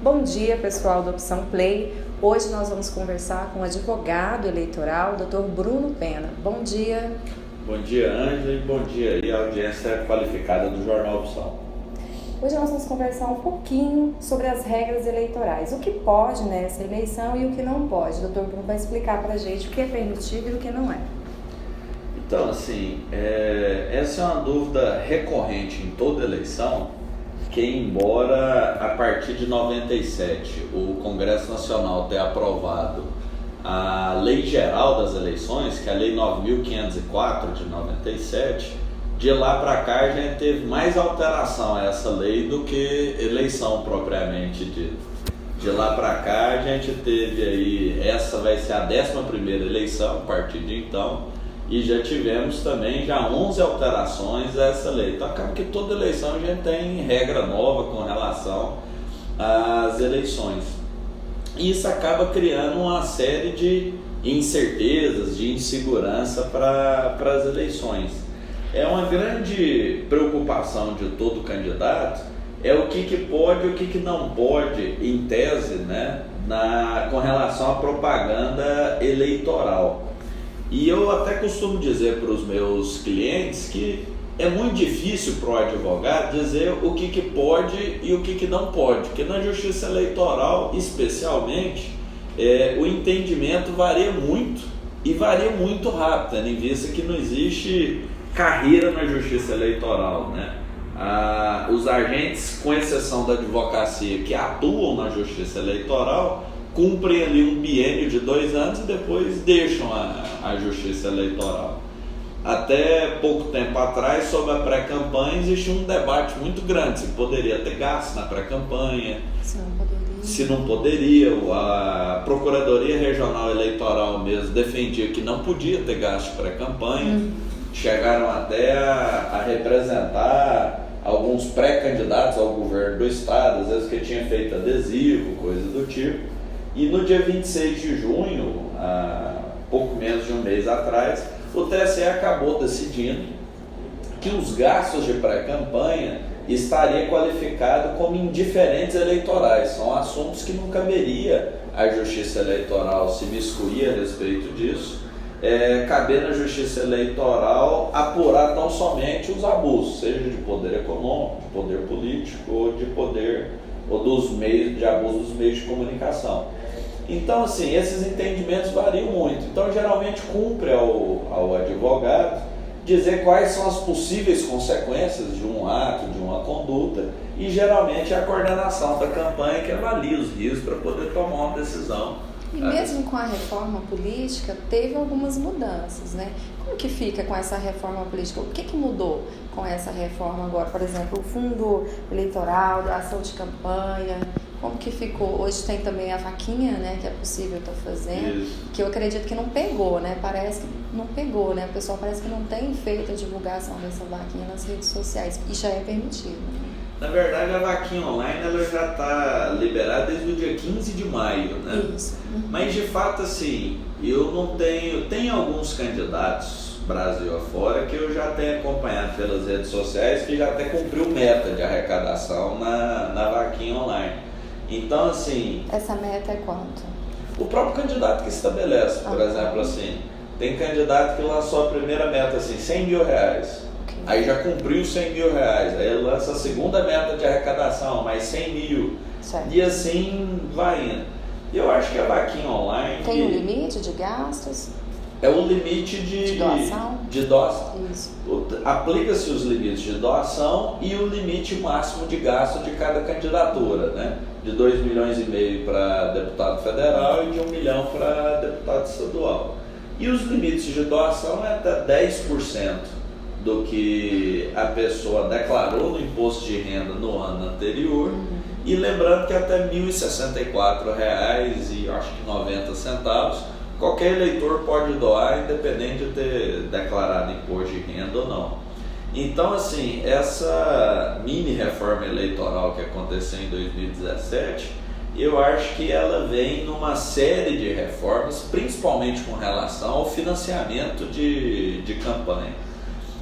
Bom dia, pessoal da Opção Play. Hoje nós vamos conversar com o advogado eleitoral, Dr. Bruno Pena. Bom dia. Bom dia, Ângela, e bom dia aí a audiência qualificada do Jornal Opção. Hoje nós vamos conversar um pouquinho sobre as regras eleitorais. O que pode nessa eleição e o que não pode. O Dr. Bruno vai explicar para a gente o que é permitido e o que não é. Então, assim, essa é uma dúvida recorrente em toda eleição, que embora a partir de 97 o Congresso Nacional tenha aprovado a Lei Geral das Eleições, que é a Lei 9.504 de 97, de lá para cá a gente teve mais alteração a essa lei do que eleição propriamente dita. De lá para cá a gente teve aí, essa vai ser a 11ª eleição a partir de então, e já tivemos também 11 alterações a essa lei. Então acaba que toda eleição a gente tem regra nova com relação às eleições. E isso acaba criando uma série de incertezas, de insegurança para as eleições. É uma grande preocupação de todo candidato, é o que pode e o que não pode, em tese, né, com relação à propaganda eleitoral. E eu até costumo dizer para os meus clientes que é muito difícil para o advogado dizer o que pode e o que não pode, porque na justiça eleitoral, especialmente, o entendimento varia muito e varia muito rápido, tendo em vista que não existe carreira na justiça eleitoral, né? Os agentes, com exceção da advocacia, que atuam na justiça eleitoral, cumprem ali um biênio de 2 anos e depois deixam a justiça eleitoral. Até pouco tempo atrás, sobre a pré-campanha, existia um debate muito grande se poderia ter gasto na pré-campanha, se não poderia. A Procuradoria Regional Eleitoral mesmo defendia que não podia ter gasto de pré-campanha. Chegaram até a representar alguns pré-candidatos ao governo do estado, às vezes que tinha feito adesivo, coisa do tipo. E no dia 26 de junho, pouco menos de um mês atrás, o TSE acabou decidindo que os gastos de pré-campanha estariam qualificados como indiferentes eleitorais. São assuntos que não caberia à Justiça Eleitoral se miscuir a respeito disso. Caber na Justiça Eleitoral apurar tão somente os abusos, seja de poder econômico, de poder político ou de poder ou dos meios de abuso dos meios de comunicação. Então, assim, esses entendimentos variam muito. Então, geralmente cumpre ao advogado dizer quais são as possíveis consequências de um ato, de uma conduta, e geralmente é a coordenação da campanha que avalia os riscos para poder tomar uma decisão. E mesmo com a reforma política, teve algumas mudanças, né? Como que fica com essa reforma política? O que mudou com essa reforma agora? Por exemplo, o fundo eleitoral, da ação de campanha, como que ficou? Hoje tem também a vaquinha, né, que é possível estar fazendo, Isso. Que eu acredito que não pegou, né? Parece que não pegou, né? O pessoal parece que não tem feito a divulgação dessa vaquinha nas redes sociais, e já é permitido, né? Na verdade, a vaquinha online ela já está liberada desde o dia 15 de maio, né? Isso. Mas, de fato, assim, eu não tenho... Tem alguns candidatos, Brasil afora, que eu já tenho acompanhado pelas redes sociais, que já até cumpriu meta de arrecadação na vaquinha online. Então, assim... Essa meta é quanto? O próprio candidato que estabelece, por exemplo, assim, tem candidato que lançou a primeira meta, assim, R$100 mil. Aí já cumpriu R$100 mil, aí ele lança a segunda meta de arrecadação, mais 100 mil, certo. E assim vai indo. Eu acho que a vaquinha online... Tem um limite de gastos? É o limite de doação? De doação. Isso. Aplica-se os limites de doação e o limite máximo de gasto de cada candidatura, né? De 2,5 milhões para deputado federal e de 1 milhão para deputado estadual. E os limites de doação é até 10% do que a pessoa declarou no imposto de renda no ano anterior. E lembrando que até R$ 1.064,90 qualquer eleitor pode doar, independente de ter declarado imposto de renda ou não. Então, assim, essa mini reforma eleitoral que aconteceu em 2017, eu acho que ela vem numa série de reformas, principalmente com relação ao financiamento de campanha.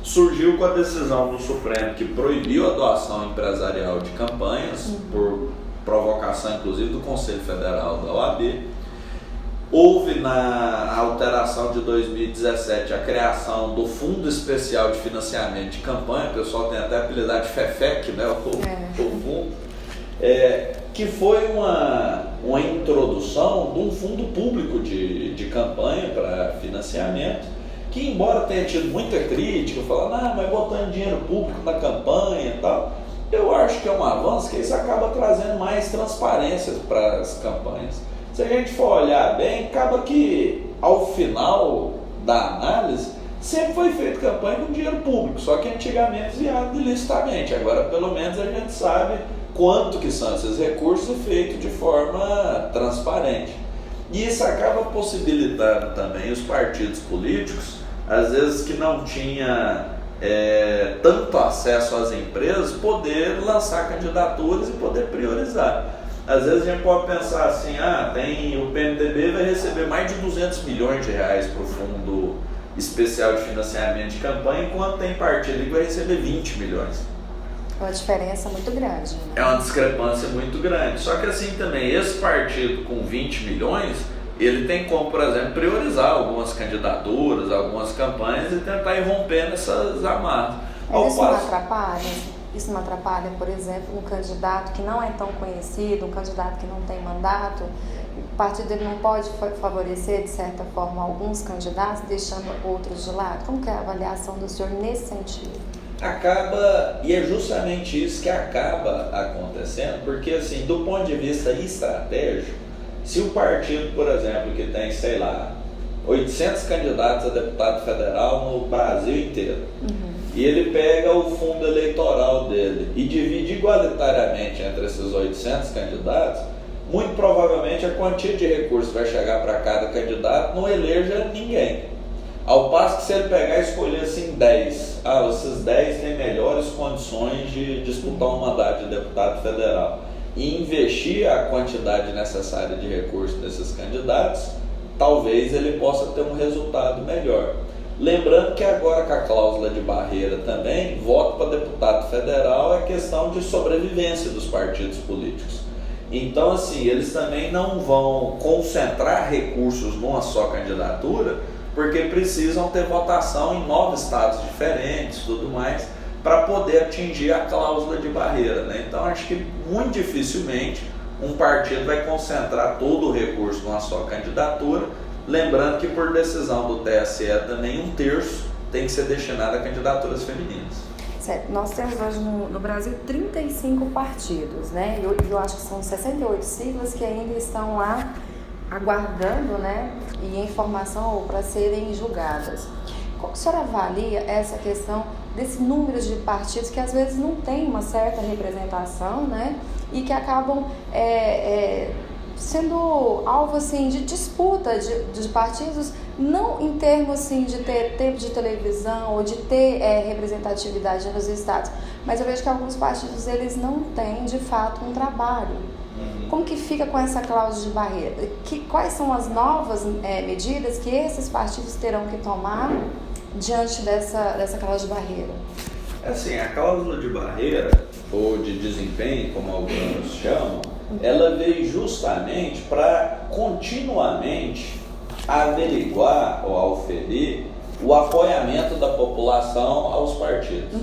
surgiu com a decisão do Supremo que proibiu a doação empresarial de campanhas por provocação inclusive do Conselho Federal da OAB. Houve na alteração de 2017 a criação do Fundo Especial de Financiamento de Campanha, o pessoal tem até apelidado de FEFEC, né, o fundo, que foi uma introdução de um fundo público de campanha para financiamento, que embora tenha tido muita crítica, falando, mas botando dinheiro público na campanha e tal, eu acho que é um avanço, que isso acaba trazendo mais transparência para as campanhas. Se a gente for olhar bem, acaba que ao final da análise sempre foi feita campanha com dinheiro público, só que antigamente desviado ilicitamente. Agora pelo menos a gente sabe quanto que são esses recursos feitos de forma transparente. E isso acaba possibilitando também os partidos políticos, às vezes que não tinha tanto acesso às empresas, poder lançar candidaturas e poder priorizar. Às vezes a gente pode pensar assim, o PMDB vai receber mais de 200 milhões de reais para o Fundo Especial de Financiamento de Campanha, enquanto tem partido que vai receber 20 milhões. É uma diferença muito grande. Né? É uma discrepância muito grande. Só que assim também, esse partido com 20 milhões, ele tem como, por exemplo, priorizar algumas candidaturas, algumas campanhas e tentar ir rompendo essas amarras. Mas isso não atrapalha? Isso não atrapalha, por exemplo, um candidato que não é tão conhecido, um candidato que não tem mandato, o partido dele não pode favorecer, de certa forma, alguns candidatos, deixando outros de lado? Como que é a avaliação do senhor nesse sentido? Acaba, e é justamente isso que acaba acontecendo, porque assim, do ponto de vista estratégico, se o partido, por exemplo, que tem, 800 candidatos a deputado federal no Brasil inteiro, e ele pega o fundo eleitoral dele e divide igualitariamente entre esses 800 candidatos, muito provavelmente a quantia de recursos vai chegar para cada candidato não eleja ninguém. Ao passo que se ele pegar e escolher assim 10, esses 10 têm melhores condições de disputar um mandato de deputado federal, e investir a quantidade necessária de recursos desses candidatos, talvez ele possa ter um resultado melhor. Lembrando que agora com a cláusula de barreira também, voto para deputado federal é questão de sobrevivência dos partidos políticos. Então assim, eles também não vão concentrar recursos numa só candidatura, porque precisam ter votação em 9 estados diferentes e tudo mais, para poder atingir a cláusula de barreira, né? Então acho que muito dificilmente um partido vai concentrar todo o recurso numa só candidatura, lembrando que por decisão do TSE também 1/3 tem que ser destinado a candidaturas femininas. Certo. Nós temos hoje no Brasil 35 partidos, né? Eu acho que são 68 siglas que ainda estão lá aguardando, né, e em formação para serem julgadas. Como a senhora avalia essa questão desse número de partidos que às vezes não tem uma certa representação, né, e que acabam sendo alvo assim, de disputa de partidos, não em termos assim, de ter tempo de televisão ou de ter representatividade nos estados, mas eu vejo que alguns partidos eles não têm de fato um trabalho. Como que fica com essa cláusula de barreira? Quais são as novas medidas que esses partidos terão que tomar diante dessa cláusula de barreira? Assim, a cláusula de barreira, ou de desempenho, como alguns chamam, ela veio justamente para continuamente averiguar ou auferir o apoiamento da população aos partidos.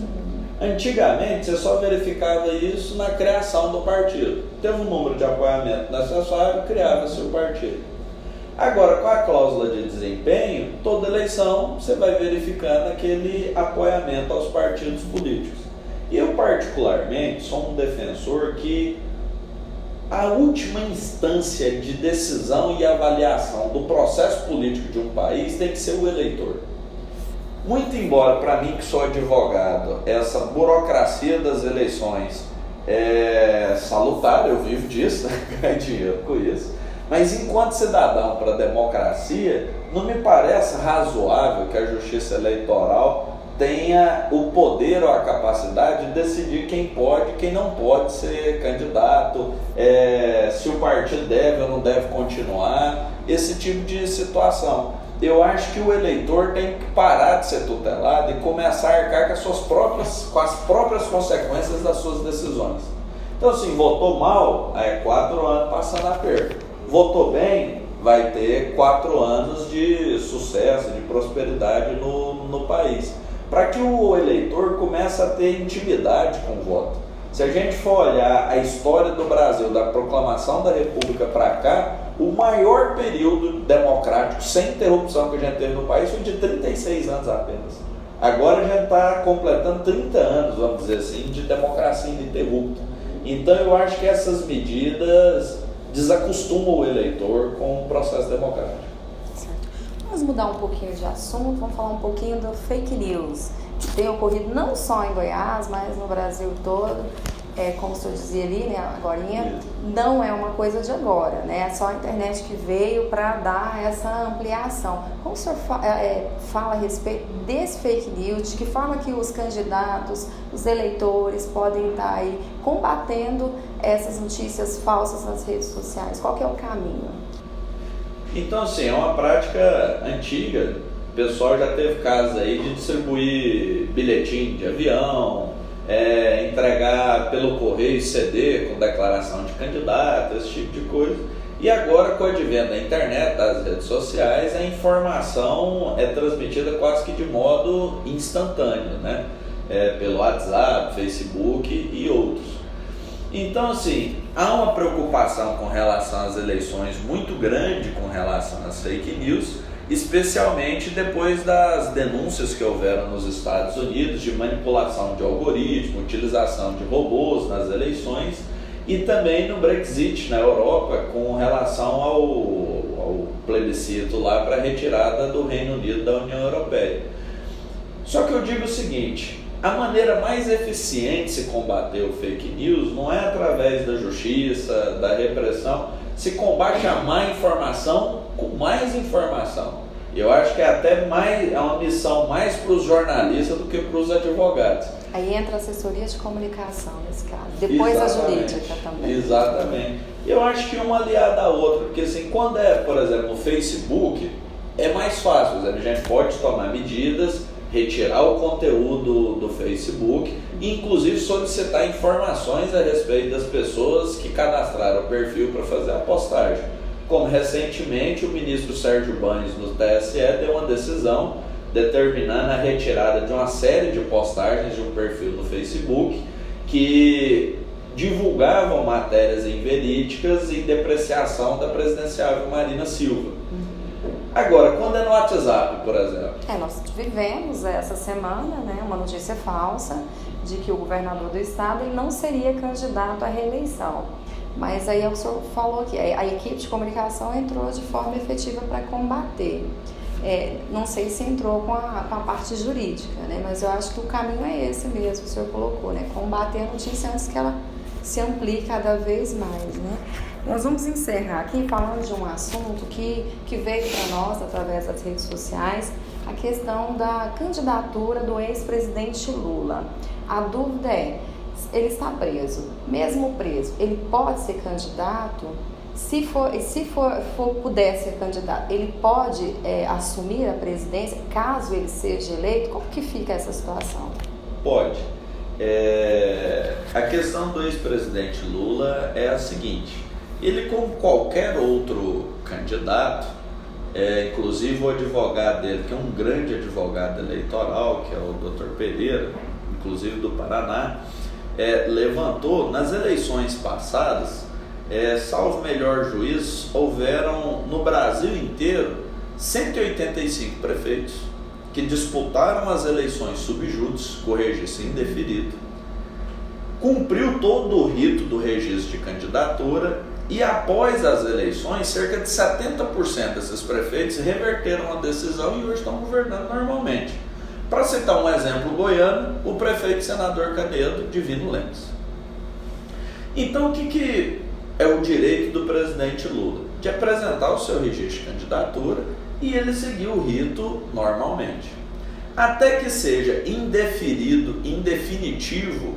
Antigamente, você só verificava isso na criação do partido. Teve um número de apoiamento necessário, criava-se o partido. Agora, com a cláusula de desempenho, toda eleição você vai verificando aquele apoiamento aos partidos políticos. E eu, particularmente, sou um defensor que a última instância de decisão e avaliação do processo político de um país tem que ser o eleitor. Muito embora, para mim que sou advogado, essa burocracia das eleições é salutar, eu vivo disso, ganho dinheiro com isso, mas enquanto cidadão para a democracia, não me parece razoável que a justiça eleitoral tenha o poder ou a capacidade de decidir quem pode e quem não pode ser candidato, se o partido deve ou não deve continuar, esse tipo de situação. Eu acho que o eleitor tem que parar de ser tutelado e começar a arcar com as próprias consequências das suas decisões. Então, assim, votou mal, é 4 anos passando aperto. Votou bem, vai ter 4 anos de sucesso, de prosperidade no país. Para que o eleitor comece a ter intimidade com o voto. Se a gente for olhar a história do Brasil, da proclamação da República para cá, o maior período democrático sem interrupção que a gente teve no país foi de 36 anos apenas. Agora a gente está completando 30 anos, vamos dizer assim, de democracia ininterrupta. Então eu acho que essas medidas desacostumam o eleitor com o processo democrático. Certo. Vamos mudar um pouquinho de assunto, vamos falar um pouquinho do fake news, que tem ocorrido não só em Goiás, mas no Brasil todo. Como o senhor dizia ali, né, agorinha, não é uma coisa de agora, né? É só a internet que veio para dar essa ampliação. Como o senhor fala a respeito desse fake news, de que forma que os candidatos, os eleitores podem estar aí combatendo essas notícias falsas nas redes sociais? Qual que é o caminho? Então, assim, é uma prática antiga. O pessoal já teve casos aí de distribuir bilhetinho de avião, entregar pelo correio CD com declaração de candidato, esse tipo de coisa. E agora, com o advento da internet, das redes sociais, a informação é transmitida quase que de modo instantâneo, né? Pelo WhatsApp, Facebook e outros. Então, assim, há uma preocupação com relação às eleições muito grande com relação às fake news, especialmente depois das denúncias que houveram nos Estados Unidos de manipulação de algoritmo, utilização de robôs nas eleições e também no Brexit na Europa com relação ao plebiscito lá para a retirada do Reino Unido da União Europeia. Só que eu digo o seguinte, a maneira mais eficiente de se combater o fake news não é através da justiça, da repressão, se combate a má informação com mais informação. Eu acho que é uma missão mais para os jornalistas do que para os advogados. Aí entra a assessoria de comunicação nesse caso, depois exatamente, a jurídica também. Exatamente. Eu acho que uma aliada à outra, porque assim, quando por exemplo, no Facebook, é mais fácil, a gente pode tomar medidas, retirar o conteúdo do Facebook e inclusive solicitar informações a respeito das pessoas que cadastraram o perfil para fazer a postagem. Como recentemente o ministro Sérgio Banhos no TSE deu uma decisão determinando a retirada de uma série de postagens de um perfil no Facebook que divulgavam matérias inverídicas e depreciação da presidenciável Marina Silva. Agora, quando é no WhatsApp, por exemplo? Nós vivemos essa semana, né, uma notícia falsa de que o governador do estado ele não seria candidato à reeleição. Mas aí o senhor falou que a equipe de comunicação entrou de forma efetiva para combater. Não sei se entrou com a parte jurídica, né, mas eu acho que o caminho é esse mesmo que o senhor colocou, né, combater a notícia antes que ela se amplie cada vez mais, né. Nós vamos encerrar aqui falando de um assunto que veio para nós através das redes sociais, a questão da candidatura do ex-presidente Lula. A dúvida é, ele está preso, mesmo preso, ele pode ser candidato? Se puder ser candidato, ele pode assumir a presidência caso ele seja eleito? Como que fica essa situação? Pode. A questão do ex-presidente Lula é a seguinte. Ele, como qualquer outro candidato, inclusive o advogado dele, que é um grande advogado eleitoral, que é o Dr. Pereira, inclusive do Paraná, levantou, nas eleições passadas, salvo melhor juízo, houveram no Brasil inteiro 185 prefeitos que disputaram as eleições subjúdice com registro indeferido, cumpriu todo o rito do registro de candidatura. E após as eleições, cerca de 70% desses prefeitos reverteram a decisão e hoje estão governando normalmente. Para citar um exemplo goiano, o prefeito senador Canedo, Divino Lemos. Então, o que é o direito do presidente Lula? De apresentar o seu registro de candidatura e ele seguir o rito normalmente. Até que seja indefinitivo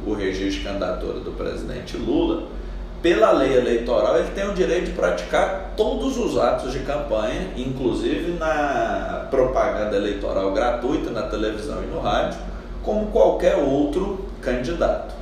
o registro de candidatura do presidente Lula, pela lei eleitoral, ele tem o direito de praticar todos os atos de campanha, inclusive na propaganda eleitoral gratuita, na televisão e no rádio, como qualquer outro candidato.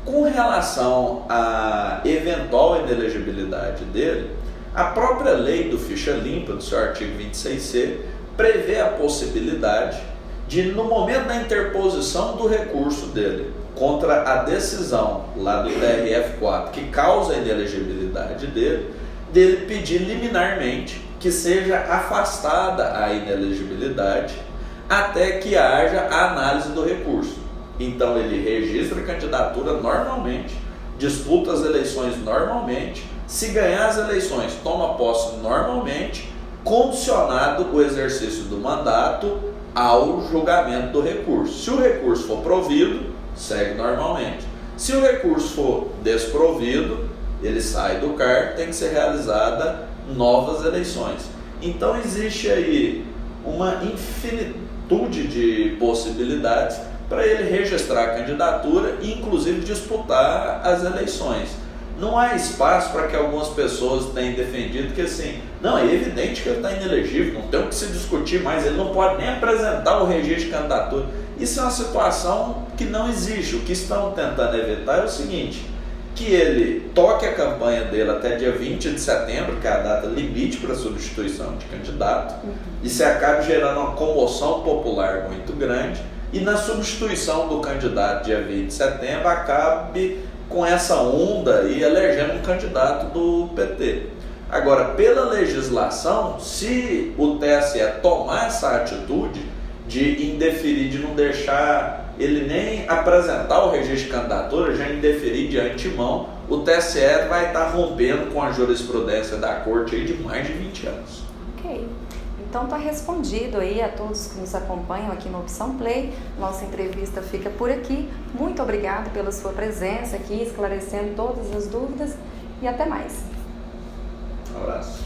Com relação à eventual inelegibilidade dele, a própria lei do ficha limpa, do seu artigo 26C, prevê a possibilidade de, no momento da interposição do recurso dele contra a decisão lá do TRF4 que causa a inelegibilidade dele pedir liminarmente que seja afastada a inelegibilidade até que haja a análise do recurso. Então ele registra a candidatura normalmente, disputa as eleições normalmente, se ganhar as eleições toma posse normalmente, condicionado o exercício do mandato ao julgamento do recurso. Se o recurso for provido, segue normalmente. Se o recurso for desprovido, ele sai do cargo, tem que ser realizada novas eleições. Então existe aí uma infinitude de possibilidades para ele registrar a candidatura e inclusive disputar as eleições. Não há espaço para que algumas pessoas tenham defendido que assim, não, é evidente que ele está inelegível, não tem o que se discutir mais, ele não pode nem apresentar o registro de candidatura. Isso é uma situação que não existe. O que estão tentando evitar é o seguinte, que ele toque a campanha dele até dia 20 de setembro, que é a data limite para substituição de candidato, e se acabe gerando uma comoção popular muito grande, e na substituição do candidato dia 20 de setembro acabe com essa onda e elegendo um candidato do PT. Agora, pela legislação, se o TSE tomar essa atitude de indeferir, de não deixar ele nem apresentar o registro de candidatura, já indeferir de antemão, o TSE vai estar rompendo com a jurisprudência da Corte aí de mais de 20 anos. Ok. Então está respondido aí a todos que nos acompanham aqui no Opção Play. Nossa entrevista fica por aqui. Muito obrigado pela sua presença aqui, esclarecendo todas as dúvidas e até mais. Um abraço.